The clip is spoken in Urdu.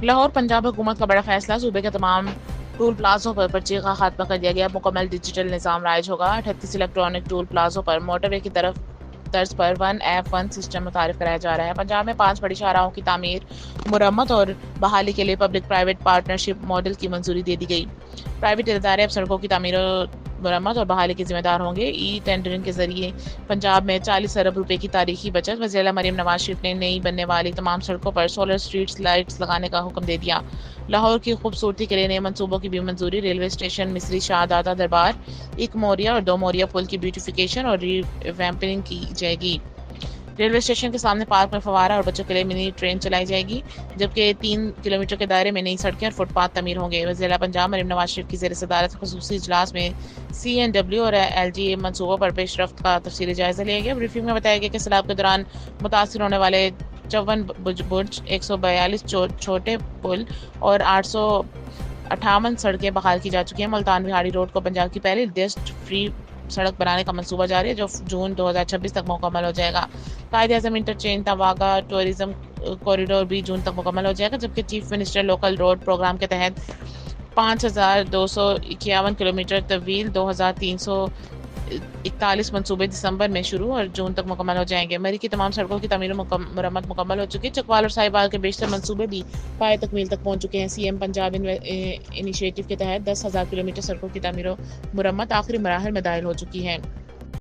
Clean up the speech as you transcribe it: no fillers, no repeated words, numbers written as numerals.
لاہور پنجاب حکومت کا بڑا فیصلہ، صوبے کے تمام ٹول پلازوں پر پرچی کا خاتمہ کر دیا گیا، مکمل ڈیجیٹل نظام رائج ہوگا۔ 38 الیکٹرانک ٹول پلازوں پر موٹر وے کی طرز پر 1F1 سسٹم متعارف کرایا جا رہا ہے۔ پنجاب میں 5 بڑی شاہراہوں کی تعمیر، مرمت اور بحالی کے لیے پبلک پرائیویٹ پارٹنرشپ ماڈل کی منظوری دے دی گئی۔ پرائیویٹ ادارے اب سڑکوں کی تعمیر، مرمت اور بحالی کے ذمہ دار ہوں گے۔ ای ٹینڈرنگ کے ذریعے پنجاب میں 40 ارب روپے کی تاریخی بچت۔ وزیر اعلیٰ مریم نواز شریف نے نئی بننے والی تمام سڑکوں پر سولر اسٹریٹ لائٹس لگانے کا حکم دے دیا۔ لاہور کی خوبصورتی کے لیے نئے منصوبوں کی بھی منظوری۔ ریلوے اسٹیشن مصری شاہ داتا دربار، 1 موریا اور 2 موریا پل کی بیوٹیفیکیشن اور ری ویمپنگ کی جائے گی۔ ریلوے اسٹیشن کے سامنے پارک میں فوارہ اور بچوں کے لیے منی ٹرین چلائی جائے گی، جبکہ 3 کلومیٹر کے دائرے میں نئی سڑکیں اور فٹ پاتھ تعمیر ہوں گے۔ وزیر اعلیٰ پنجاب مریم نواز شریف کی زیر صدارت خصوصی اجلاس میں CNW اور LGA منصوبوں پر پیش رفت کا تفصیلی جائزہ لیا گیا۔ بریفنگ میں بتایا گیا کہ سیلاب کے دوران متاثر ہونے والے 54 برج، 142 چھوٹے پل اور 858 سڑکیں بحال کی جا چکی ہیں۔ ملتان بہاڑی روڈ کو پنجاب کی پہلی ڈسٹ فری سڑک بنانے کا منصوبہ جاری ہے، جو جون 2026 تک مکمل ہو جائے گا۔ Quaid Azam interchange Wagah tourism corridor بھی جون تک مکمل ہو جائے گا، جبکہ chief minister local road programme کے تحت 5251 کلومیٹر طویل 2341 منصوبے دسمبر میں شروع اور جون تک مکمل ہو جائیں گے۔ مری کی تمام سڑکوں کی تعمیر و مرمت مکمل ہو چکی ہے۔ چکوال اور ساہیوال کے بیشتر منصوبے بھی پائے تکمیل تک پہنچ چکے ہیں۔ CM پنجاب انیشیٹو کے تحت 10,000 کلومیٹر سڑکوں کی تعمیر و مرمت آخری مراحل میں داخل ہو چکی ہے۔